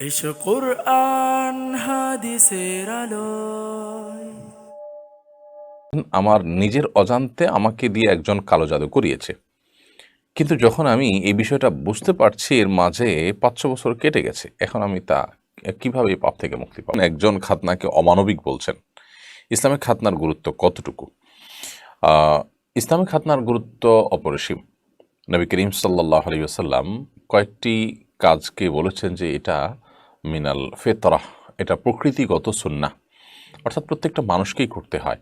এসো কুরআন হাদিসের আলোয়। আমার নিজের অজান্তে আমাকে দিয়ে একজন কালো জাদু করিয়েছে, কিন্তু যখন আমি এই বিষয়টা বুঝতে পারছি এর মাঝে ৫-৬ বছর কেটে গেছে, এখন আমি তা কিভাবে এই পাপ থেকে মুক্তি পাবো? একজন খাতনাকে অমানবিক বলছেন। ইসলামে খাতনার গুরুত্ব কতটুকু? ইসলামে খাতনার গুরুত্ব অপরিসীম। নবী করিম সাল্লাল্লাহু আলাইহি ওয়াসাল্লাম কয়েকটি কাজকে বলেছেন যে এটা মিনাল ফিতরাহ, এটা প্রকৃতিগত সুন্নাহ, অর্থাৎ প্রত্যেকটা মানুষকেই করতে হয়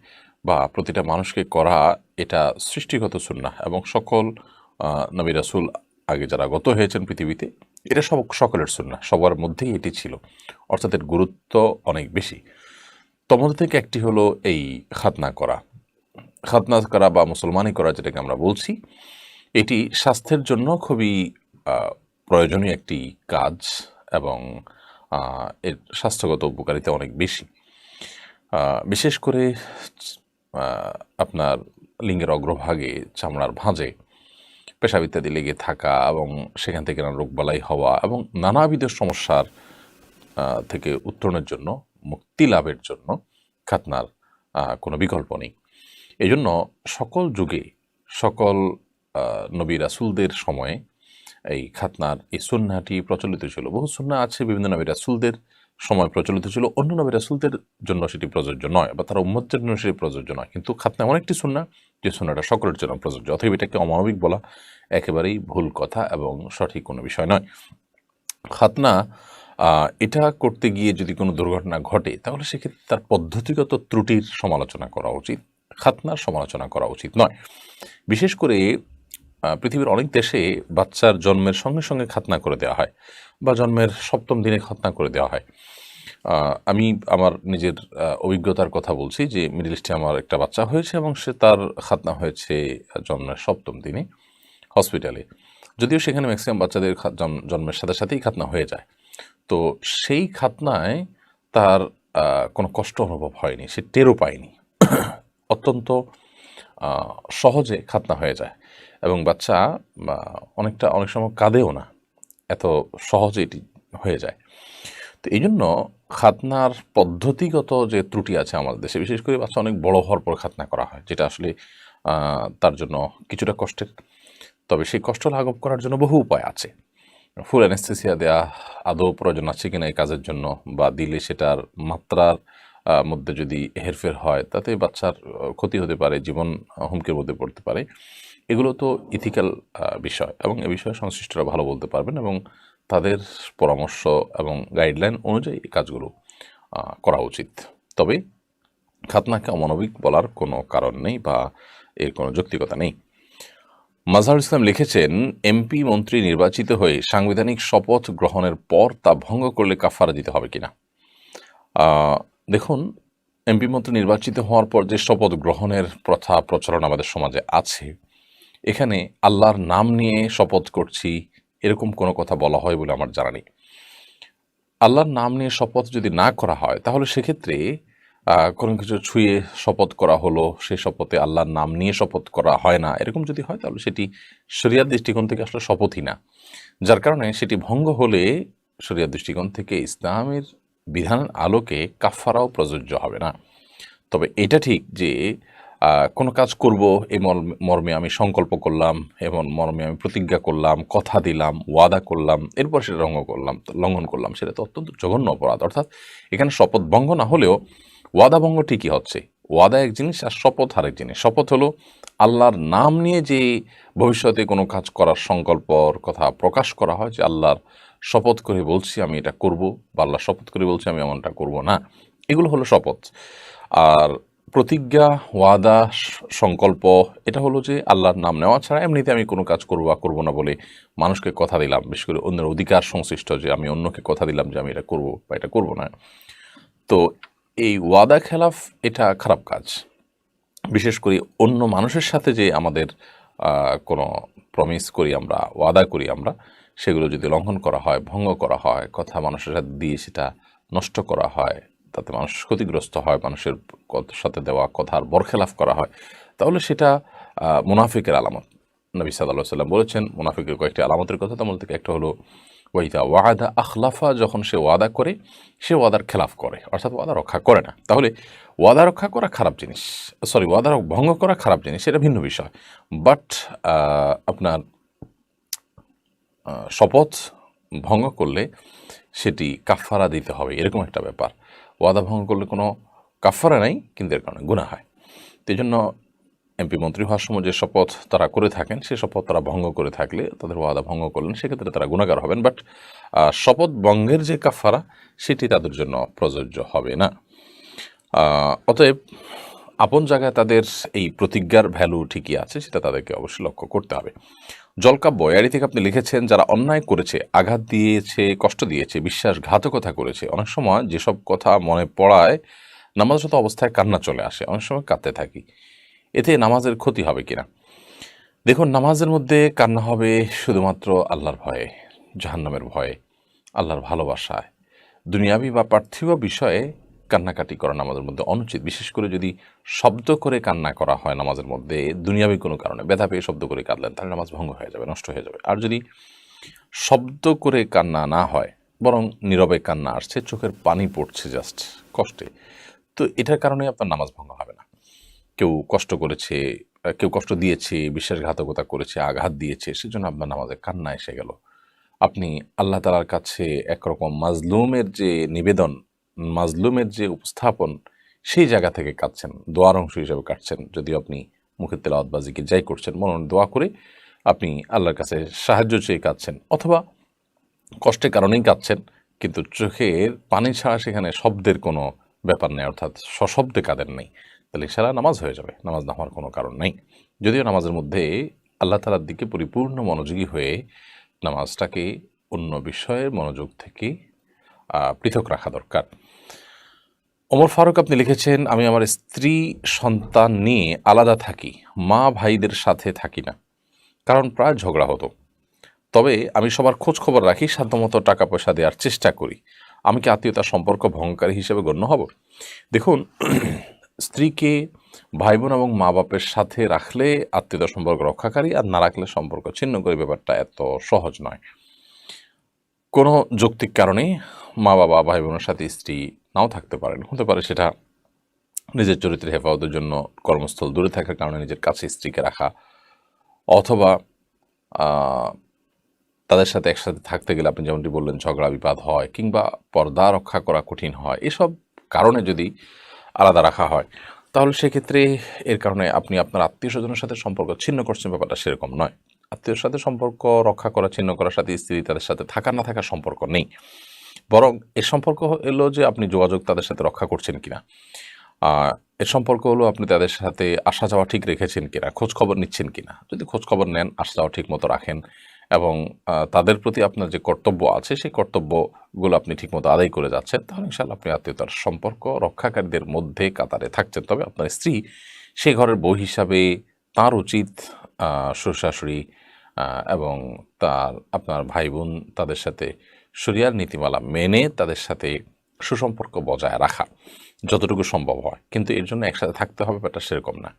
বা প্রতিটা মানুষকে করা এটা সৃষ্টিগত সুন্নাহ, এবং সকল নবী রাসূল আগে যারা গত হয়েছেন পৃথিবীতে এটা সকলের সুন্নাহ, সবার মধ্যেই এটি ছিল, অর্থাৎ এর গুরুত্ব অনেক বেশি। তোমাদের থেকে একটি হলো এই খাতনা করা। খাতনা করা বা মুসলমানি করা, যেটাকে আমরা বলছি, এটি স্বাস্থ্যের জন্য খুবই প্রয়োজনীয় একটি কাজ, এবং এর স্বাস্থ্যগত উপকারিতা অনেক বেশি। বিশেষ করে আপনার লিঙ্গের অগ্রভাগে চামড়ার ভাঁজে পেশাব ইত্যাদি লেগে থাকা এবং সেখান থেকে নানা রোগবালাই হওয়া এবং নানাবিধ সমস্যার থেকে উত্তরণের জন্য, মুক্তি লাভের জন্য খাতনার কোনো বিকল্প নেই। এই জন্য সকল যুগে, সকল নবী রাসূলদের সময়ে এই খাতনার এই সুন্নাহটি প্রচলিত ছিল। বহু সুন্নাহ আছে বিভিন্ন নবী রাসূলদের সময় প্রচলিত ছিল, অন্য নবী রাসূলদের জন্য সেটি প্রযোজ্য নয়, বা তারা উম্মতের জন্য সেটি প্রযোজ্য নয়। কিন্তু খাতনা এমন একটি সুন্নাহ যে সুন্নাহটা সকলের জন্য প্রযোজ্য। অতএব এটাকে অমানবিক বলা একেবারেই ভুল কথা এবং সঠিক কোনো বিষয় নয়। খাতনা এটা করতে গিয়ে যদি কোনো দুর্ঘটনা ঘটে, তাহলে সেক্ষেত্রে তার পদ্ধতিগত ত্রুটির সমালোচনা করা উচিত, খাতনার সমালোচনা করা উচিত নয়। বিশেষ করে পৃথিবীর অনেক দেশে বাচ্চার জন্মের সঙ্গে সঙ্গে খাতনা করে দেওয়া হয়, বা জন্মের ৭ম দিনে খাতনা করে দেওয়া হয়। আমি আমার নিজের অভিজ্ঞতার কথা বলছি যে মিডল ইস্টে আমার একটা বাচ্চা হয়েছে এবং তার খাতনা হয়েছে জন্মের ৭ম দিনে হসপিটালে। যদিও সেখানে ম্যাক্সিমাম বাচ্চাদের জন্মের সাথে সাথেই খাতনা হয়ে যায়। তো সেই খাতনায় তার কোনো কষ্ট অনুভব হয়নি, সে টেরও পায়নি। অত্যন্ত সহজে খাতনা হয়ে যায় এবং বাচ্চা অনেক সময় কাঁদেও না, এত সহজে এটি হয়ে যায়। তো এই জন্য খাতনার পদ্ধতিগত যে ত্রুটি আছে আমাদের দেশে, বিশেষ করে বাচ্চা অনেক বড় হওয়ার পর খাতনা করা হয়, যেটা আসলে তার জন্য কিছুটা কষ্টের। তবে সেই কষ্ট লাঘব করার জন্য বহু উপায় আছে। ফুল অ্যানেস্থেসিয়া দেয়া আদৌ প্রয়োজন আছে কিনা এই কাজের জন্য, বা দিলে সেটার মাত্রার মধ্যে যদি হেরফের হয় তাতে বাচ্চার ক্ষতি হতে পারে, জীবন হুমকির মধ্যে পড়তে পারে। এগুলো তো ইথিক্যাল বিষয়, এবং এ বিষয়ে সংশ্লিষ্টরা ভালো বলতে পারবেন, এবং তাদের পরামর্শ এবং গাইডলাইন অনুযায়ী এই কাজগুলো করা উচিত। তবে খাতনাকে অমানবিক বলার কোনো কারণ নেই বা এর কোনো যৌক্তিকতা নেই। মাজহারুল ইসলাম লিখেছেন, এমপি মন্ত্রী নির্বাচিত হয়ে সাংবিধানিক শপথ গ্রহণের পর তা ভঙ্গ করলে কাফারা দিতে হবে কিনা। দেখুন, এমপি মন্ত্রী নির্বাচিত হওয়ার পর যে শপথ গ্রহণের প্রথা প্রচলন আমাদের সমাজে আছে, এখানে আল্লাহর নাম নিয়ে শপথ করছি এরকম কোনো কথা বলা হয় বলে আমার জানা নেই। আল্লাহর নাম নিয়ে শপথ যদি না করা হয়, তাহলে সেক্ষেত্রে কোনো কিছু ছুঁয়ে শপথ করা হলো, সেই শপথে আল্লাহর নাম নিয়ে শপথ করা হয় না, এরকম যদি হয় তাহলে সেটি শরিয়ার দৃষ্টিকোণ থেকে আসলে শপথই না। যার কারণে সেটি ভঙ্গ হলে শরিয়ার দৃষ্টিকোণ থেকে ইসলামের বিধানের আলোকে কাফারাও প্রযোজ্য হবে না। তবে এটা ঠিক যে কোনো কাজ করব এই মর্মে আমি সংকল্প করলাম, এমন মর্মে আমি প্রতিজ্ঞা করলাম, কথা দিলাম, ওয়াদা করলাম, এরপর সেটা লঙ্ঘন করলাম, সেটা তো অত্যন্ত জঘন্য অপরাধ। অর্থাৎ এখানে শপথ ভঙ্গ না হলেও ওয়াদা ভঙ্গ ঠিকই হচ্ছে। ওয়াদা এক জিনিস আর শপথ আরেক জিনিস। শপথ হলো আল্লাহর নাম নিয়ে যে ভবিষ্যতে কোনো কাজ করার সংকল্পর কথা প্রকাশ করা হয়, যে আল্লাহর শপথ করে বলছি আমি এটা করব, বা আল্লাহ শপথ করে বলছি আমি এমনটা করব না, এগুলো হলো শপথ। আর প্রতিজ্ঞা, ওয়াদা, সংকল্প, এটা হলো যে আল্লাহর নাম নেওয়া ছাড়া এমনিতে আমি কোনো কাজ করবো বা করবো না বলে মানুষকে কথা দিলাম, বিশেষ করে অন্যের অধিকার সংশ্লিষ্ট, যে আমি অন্যকে কথা দিলাম যে আমি এটা করবো বা এটা করবো না। তো এই ওয়াদা খেলাফ এটা খারাপ কাজ। বিশেষ করে অন্য মানুষের সাথে যে আমাদের কোনো প্রমিস করি আমরা, ওয়াদা করি আমরা, সেগুলো যদি লঙ্ঘন করা হয়, ভঙ্গ করা হয়, কথা মানুষের সাথে দিয়ে সেটা নষ্ট করা হয়, তাতে মানুষ ক্ষতিগ্রস্ত হয়, মানুষের সাথে দেওয়া কথার বরখেলাফ করা হয়, তাহলে সেটা মুনাফিকের আলামত। নবী সাল্লাল্লাহু আলাইহি ওয়াসাল্লাম বলেছেন মুনাফিকের কয়েকটি আলামতের কথা, তার মধ্যে থেকে একটা হলো ওয়াইদা ওয়াদা আখলাফা, যখন সে ওয়াদা করে সে ওয়াদার খেলাফ করে, অর্থাৎ ওয়াদা রক্ষা করে না। তাহলে ওয়াদা রক্ষা করা খারাপ জিনিস, ওয়াদা ভঙ্গ করা খারাপ জিনিস, সেটা ভিন্ন বিষয়। বাট আপনার শপথ ভঙ্গ করলে সেটি কাফফারা দিতে হবে, এরকম একটা ব্যাপার। ওয়াদা ভঙ্গ করলে কোনো কাফফারা নাই, কিন্তু এর কারণে গুনাহ হয়। তো এই জন্য এমপি মন্ত্রী হওয়ার সময় যে শপথ তারা করে থাকেন, সে শপথ তারা ভঙ্গ করে থাকলে, তাদের ওয়াদা ভঙ্গ করলেন, সেক্ষেত্রে তারা গুনাহগার হবেন। বাট শপথ ভঙ্গের যে কাফফারা, সেটি তাদের জন্য প্রযোজ্য হবে না। অতএব আপন জায়গায় তাদের এই প্রতিজ্ঞার ভ্যালু ঠিকই আছে, সেটা তাদেরকে অবশ্যই লক্ষ্য করতে হবে। জলকাব্য এআইডি থেকে আপনি লিখেছেন, যারা অন্যায় করেছে, আঘাত দিয়েছে, কষ্ট দিয়েছে, বিশ্বাসঘাতকতা করেছে, অনেক সময় যেসব কথা মনে পড়ায় নামাজরত অবস্থায় কান্না চলে আসে, অনেক সময় কাঁদতে থাকি, এতে নামাজের ক্ষতি হবে কিনা? দেখুন, নামাজের মধ্যে কান্না হবে শুধুমাত্র আল্লাহর ভয়ে, জাহান্নামের ভয়ে, আল্লাহর ভালোবাসায়। দুনিয়াবি বা পার্থিব বিষয়ে কান্নাকাটি করা নামাজের মধ্যে অনুচিত। বিশেষ করে যদি শব্দ করে কান্না করা হয় নামাজের মধ্যে, দুনিয়াবি কোনো কারণে ব্যথা পেয়ে শব্দ করে কাঁদলেন, তাহলে নামাজ ভঙ্গ হয়ে যাবে, নষ্ট হয়ে যাবে। আর যদি শব্দ করে কান্না না হয়, বরং নীরবে কান্না আসছে, চোখের পানি পড়ছে জাস্ট কষ্টে, তো এটার কারণে আপনার নামাজ ভঙ্গ হবে না। কেউ কষ্ট করেছে, কেউ কষ্ট দিয়েছে, বিশ্বাসঘাতকতা করেছে, আঘাত দিয়েছে, সেজন্য আপনার নামাজে কান্না এসে গেল। আপনি আল্লাহ তাআলার কাছে একরকম মাজলুমের যে নিবেদন, মাজলুমের যে উপস্থাপন, সেই জায়গা থেকে কাঁদছেন, দোয়ার অংশ হিসেবে কাটছেন। যদিও আপনি মুখের তেলাওয়াত বা জিকির যাই করছেন, মনে দোয়া করে আপনি আল্লাহর কাছে সাহায্য চেয়ে কাঁদছেন, অথবা কষ্টের কারণেই কাঁদছেন, কিন্তু চোখের পানি ছাড়া সেখানে শব্দের কোনো ব্যাপার নেই, অর্থাৎ সশব্দে কাঁদেন নেই, তাহলে সারা নামাজ হয়ে যাবে, নামাজ না হওয়ার কোনো কারণ নেই। যদিও নামাজের মধ্যে আল্লাহ তাআলার দিকে পরিপূর্ণ মনোযোগী হয়ে নামাজটাকে অন্য বিষয়ের মনোযোগ থেকে পৃথক রাখা দরকার। ওমর ফারুক আপনি লিখেছেন, আমি আমার স্ত্রী সন্তান নিয়ে আলাদা থাকি, মা ভাইদের সাথে থাকি না, কারণ প্রায় ঝগড়া হতো। তবে আমি সবার খোঁজ খবর রাখি, সাধ্যমতো টাকা পয়সা দেওয়ার চেষ্টা করি। আমি কি আত্মীয়তার সম্পর্ক ভঙ্গকারী হিসেবে গণ্য হব? দেখুন, স্ত্রীকে ভাই বোন এবং মা বাপের সাথে রাখলে আত্মীয়তার সম্পর্ক রক্ষাকারী, আর না রাখলে সম্পর্ক ছিন্ন করে, ব্যাপারটা এত সহজ নয়। কোনো যৌক্তিক কারণে মা বাবা ভাই বোনের সাথে স্ত্রী নাও থাকতে পারেন, হতে পারে সেটা নিজের চরিত্রের হেফাজতের জন্য কর্মস্থল দূরে থাকার কারণে নিজের কাছে স্ত্রীকে রাখা, অথবা তাদের সাথে একসাথে থাকতে গেলে আপনি যেমনটি বললেন ঝগড়া বিবাদ হয়, কিংবা পর্দা রক্ষা করা কঠিন হয়, এসব কারণে যদি আলাদা রাখা হয়, তাহলে সেক্ষেত্রে এর কারণে আপনি আপনার আত্মীয় স্বজনের সাথে সম্পর্ক ছিন্ন করছেন, ব্যাপারটা সেরকম নয়। আত্মীয়র সাথে সম্পর্ক রক্ষা করা, ছিন্ন করার সাথে স্ত্রী তাদের সাথে থাকা না থাকার সম্পর্ক নেই, বরং এর সম্পর্ক এলো যে আপনি যোগাযোগ তাদের সাথে রক্ষা করছেন কিনা, এর সম্পর্ক হলো আপনি তাদের সাথে আসা যাওয়া ঠিক রেখেছেন কিনা, খোঁজ খবর নিচ্ছেন কিনা। যদি খোঁজ খবর নেন, আসা যাওয়া ঠিক মতো রাখেন, এবং তাদের প্রতি আপনার যে কর্তব্য আছে সেই কর্তব্যগুলো আপনি ঠিকমতো আদায় করে যাচ্ছেন, তাহলে ইনশাআল্লাহ আপনি আত্মীয়তার সম্পর্ক রক্ষাকারীদের মধ্যে কাতারে থাকছেন। তবে আপনার স্ত্রী সে ঘরের বউ হিসাবে তার উচিত শ্বশুর শাশুড়ি এবং আপনার ভাই বোন, তাদের সাথে শরিয়ার নীতিমালা মেনে তাদের সাথে সুসম্পর্ক বজায় রাখা যতটুকু সম্ভব হয়, কিন্তু এর জন্য একসাথে থাকতে হবে, ব্যাপারটা সেরকম না।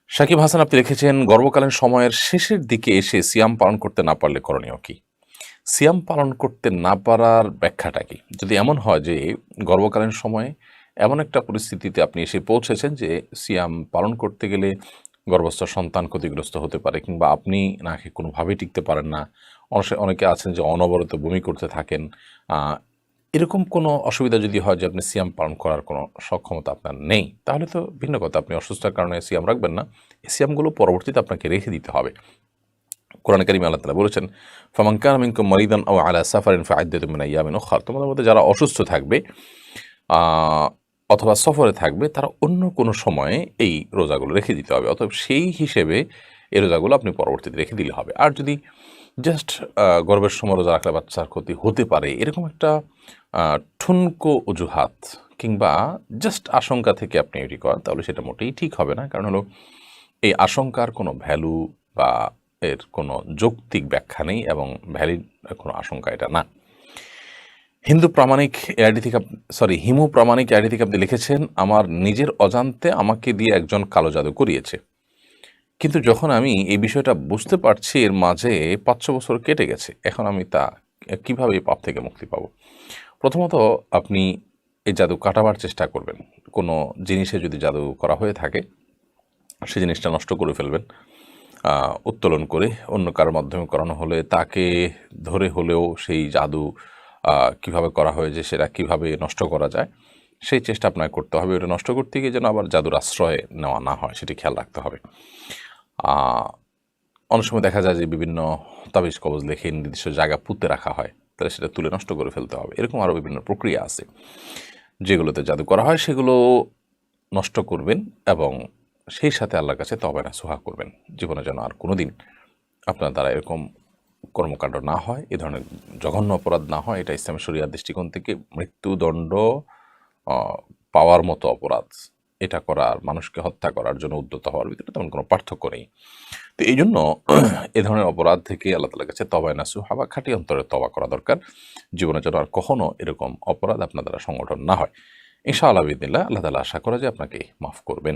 সাকিব হাসান আপনি লিখেছেন, গর্ভকালীন সময়ের শেষের দিকে এসে সিয়াম পালন করতে না পারলে করণীয় কি? সিয়াম পালন করতে না পারার ব্যাখ্যাটা কি? যদি এমন হয় যে গর্ভকালীন সময়ে এমন একটা পরিস্থিতিতে আপনি এসে পৌঁছেছেন যে সিয়াম পালন করতে গেলে গর্ভস্থ সন্তান ক্ষতিগ্রস্ত হতে পারে, কিংবা আপনি না খেয়ে কোনোভাবেই টিকতে পারেন না, অনেকে আছেন যে অনবরত বমি করতে থাকেন, এরকম কোনো অসুবিধা যদি হয় যে আপনি সিয়াম পালন করার কোনো সক্ষমতা আপনার নেই, তাহলে তো ভিন্ন কথা, আপনি অসুস্থতার কারণে সিয়াম রাখবেন না, এই সিয়ামগুলো পরবর্তীতে আপনাকে রেখে দিতে হবে। কোরআনে কারিমে আল্লাহ তাআলা বলেছেন, ফামান কানা মিনকুম মারিদান আও আলা সাফারিন ফাইদ্দাতুম মিন আইয়ামিন উখরা, তোমাদের মধ্যে যারা অসুস্থ থাকবে অথবা সফরে থাকবে, তারা অন্য কোনো সময়ে এই রোজাগুলো রেখে দিতে হবে। অতএব সেই হিসেবে এই রোজাগুলো আপনি পরবর্তীতে রেখে দিলে হবে। আর যদি জাস্ট গর্ভের সময় রোজা রাখলে বাচ্চার ক্ষতি হতে পারে, এরকম একটা ঠুনকো অজুহাত কিংবা জাস্ট আশঙ্কা থেকে আপনি এটি করেন, তাহলে সেটা মোটেই ঠিক হবে না। কারণ হলো এই আশঙ্কার কোনো ভ্যালু বা এর কোনো যৌক্তিক ব্যাখ্যা নেই, এবং ভ্যালিড কোনো আশঙ্কা এটা না। হিমু প্রামাণিক এআইডি থেকে আপনি লিখেছেন, আমার নিজের অজান্তে আমাকে দিয়ে একজন কালো জাদু করিয়েছে, কিন্তু যখন আমি এই বিষয়টা বুঝতে পারছি এর মাঝে 5-6 বছর কেটে গেছে, এখন আমি তা কিভাবে এই পাপ থেকে মুক্তি পাবো? প্রথমত আপনি এই জাদু কাটাবার চেষ্টা করবেন। কোনো জিনিসে যদি জাদু করা হয়ে থাকে সেই জিনিসটা নষ্ট করে ফেলবেন, উত্তোলন করে। অন্য কারোর মাধ্যমে করানো হলে তাকে ধরে হলেও সেই জাদু কিভাবে করা হয়েছে সেটা কিভাবে নষ্ট করা যায় সেই চেষ্টা আপনাকে করতে হবে। ওটা নষ্ট করতে গিয়ে যেন আবার জাদুর আশ্রয় নেওয়া না হয় সেটি খেয়াল রাখতে হবে। অনেক সময় দেখা যায় যে বিভিন্ন তাবিজ কবজ লিখে নির্দিষ্ট জায়গা পুঁতে রাখা হয়, তাহলে সেটা তুলে নষ্ট করে ফেলতে হবে। এরকম আরও বিভিন্ন প্রক্রিয়া আছে যেগুলোতে জাদু করা হয়, সেগুলো নষ্ট করবেন এবং সেই সাথে আল্লাহর কাছে তওবা নাসুহা করবেন। জীবনে যেন আর কোনোদিন আপনার দ্বারা এরকম কর্মকাণ্ড না হয়, এ ধরনের জঘন্য অপরাধ না হয়। এটা ইসলামী শরিয়ার দৃষ্টিকোণ থেকে মৃত্যুদণ্ড পাওয়ার মতো অপরাধ। এটা করার, মানুষকে হত্যা করার জন্য উদ্যত হওয়ার ভিতরে তেমন কোনো পার্থক্য নেই। তো এই জন্য এ ধরনের অপরাধ থেকে আল্লাহ তাআলার কাছে তওবা নাসুহা বা খাঁটি অন্তরে তওবা করা দরকার। জীবনে যেন আর কখনো এরকম অপরাধ আপনার দ্বারা সংগঠন না হয়। ইনশাআল্লাহ বিইذনিল্লাহ আল্লাহ তাআলা আশা করে যে আপনাকে মাফ করবেন।